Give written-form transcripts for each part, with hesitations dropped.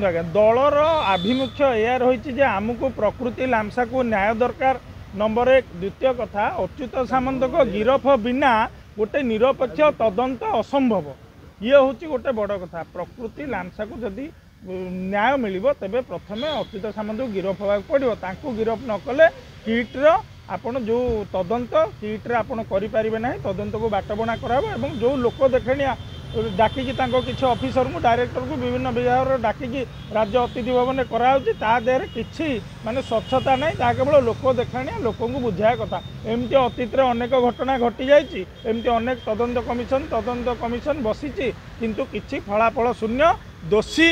आज्ञा दलर आभिमुख्य या रही आमको प्रकृति लामसा को न्याय दरकार नंबर 1 द्वितीय कथा अच्युत सामंत को गिरफ बिना गोटे निरपेक्ष तदंत असंभव ये हूँ गोटे बड़ कथा प्रकृति लामसा को जदि न्याय मिल तेज प्रथम अच्युत सामंत को गिरफ होगा पड़ो तांको गिरफ न कले किट्र आपण जो तदंत किट्रे आपण करें ना तदंत को बाटबणा कराब और जो लोक देखणिया डाकिकी किसी ऑफिसर को डायरेक्टर को विभिन्न विभाग डाकिकी राज्य अतिथि भवन करादेहरे किसी माने स्वच्छता ना केवल लोक देखाणिया लोक को बुझाया कथा एमती अतीत अनेक घटना घटी जाइए एमती अनेक तदंत कमिशन बसी किंतु किसी फलाफल शून्य दोषी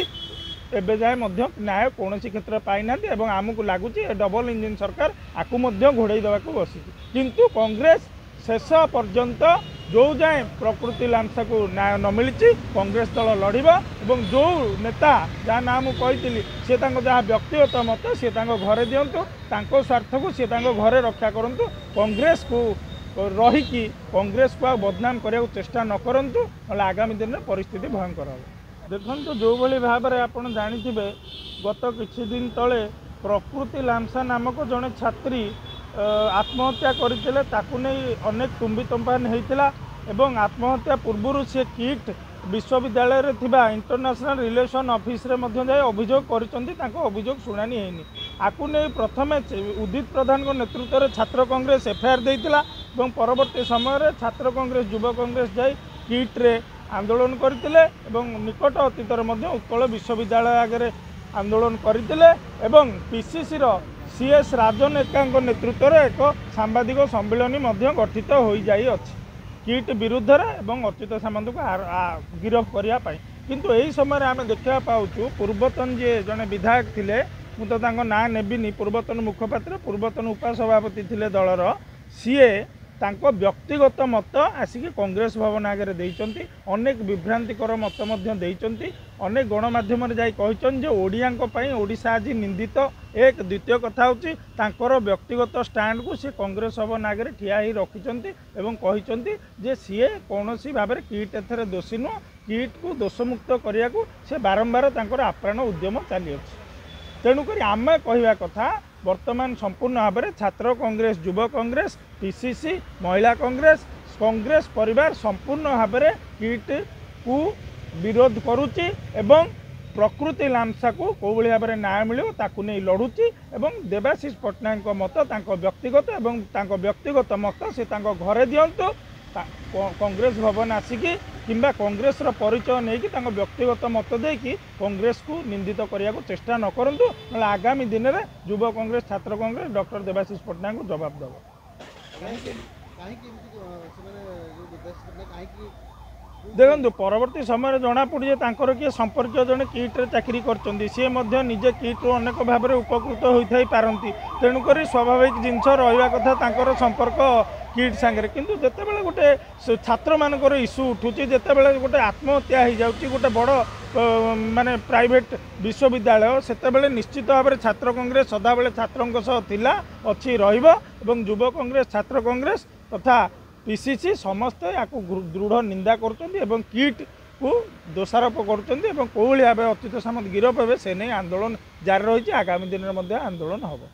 एबे जाए न्याय कौन क्षेत्र पाई ना आमको लगुच डबल इंजिन सरकार आपको घोड़े देवाक बसी किंतु कांग्रेस शेष पर्यंत जो जाए प्रकृति लामसा को न्याय न मिली कांग्रेस दल लड़ब और जो नेता जहाँ ना मुझे सी जहाँ व्यक्तिगत मत सी घरे दिंतु स्वार्थ को सी घरे रक्षा करूँ कांग्रेस को रहीकि कांग्रेस को बदनाम करने को चेष्टा न करूँ आगामी दिन में परिस्थिति भयंकर हो देखो जो भाई भाव में आप जाथे गत किछि दिन तले प्रकृति लामसा नामक जड़े छात्री आत्महत्या करते अनेक तुम्बी तंफान होता एवं आत्महत्या पूर्व से किट विश्वविद्यालय रे थिबा इंटरनेशनल रिलेशन ऑफिस रे मध्य जाए अभियोग अभियोग शुणानी है आपको नहीं प्रथम उदित प्रधान को नेतृत्व में छात्र कांग्रेस एफआईआर देता और परवर्ती समय छात्र कांग्रेस युवा कांग्रेस जाए किट्रे आंदोलन करते निकट अतीत उत्कल विश्वविद्यालय आगे आंदोलन करते पीसीसी सीएस राजनेता नेतृत्व में एक सांबादिक सम्मेलन गठित हो जाए किट विरुद्ध एवं अच्युत सामंत को गिरफ करने किंतु यही समय आम देखा पाचु पूर्वतन जी जड़े विधायक थे मुझे ना नेबिनी पूर्वतन मुखपात्र पूर्वतन उपसभापति थे दलर सीए तांको व्यक्तिगत मत आसिक कांग्रेस भवन आगे देइचंती अनेक विभ्रांतिकर मत देइचंती अनेक गणमाध्यम ओडिया ओडिशा आज निंदित एक द्वितीय कथा होची तांकर व्यक्तिगत स्टैंड को सी कांग्रेस भवन आगे ठिया ही रखिचंती एवं कहिचंती जे सीए कौनसी भाव में किट एथरे दोषी नुह किट को दोषमुक्त करिया को से बारंबार तांकर आप्राण उद्यम चली अछि तेणुक आम कहवा कथा वर्तमान संपूर्ण भाव में छात्र कांग्रेस युवा कांग्रेस पीसीसी महिला कांग्रेस कांग्रेस परिवार संपूर्ण भाव में किट को विरोध करुच्ची एवं प्रकृति लामसा को कौली भाव में न्याय मिले ताकू नहीं लड़ुची एवं देवाशीष पट्टनायक मत व्यक्तिगत एवं व्यक्तिगत मत से घरे दिंतु कांग्रेस भवन आसिकी किंबा कांग्रेस परिचय नहीं व्यक्तिगत मत देकी कांग्रेस को निंदित करने को चेष्टा न करूँ आगामी दिन में युवा कांग्रेस छात्र कांग्रेस डॉक्टर देवाशीष पट्टनायक को जवाब देव देखो परवर्ती समय जना पड़े किए संपर्क जड़े किट्रे चाकरी करजे किट्रु अनेक भाव में उपकृत होता पारती तेणुक स्वाभाविक जिनस रहा कथा संपर्क किट सांगे किंतु जितेबाला गोटे छात्र मानकर इश्यू उठुची जितेबाला गोटे आत्महत्या हो जाऊँगी गोटे बड़ माने प्राइवेट विश्वविद्यालय से निश्चित भाव में छात्र कांग्रेस सदाबले छात्रों सह थिला अच्छी रहिबो युवा कांग्रेस छात्र कांग्रेस तथा पीसीसी समस्ते या दृढ़ निंदा कर किट को दोषारोप कर कौली भाव अच्युत सामंत गिरफ हे से नहीं आंदोलन जारी रही आगामी दिन में आंदोलन हम।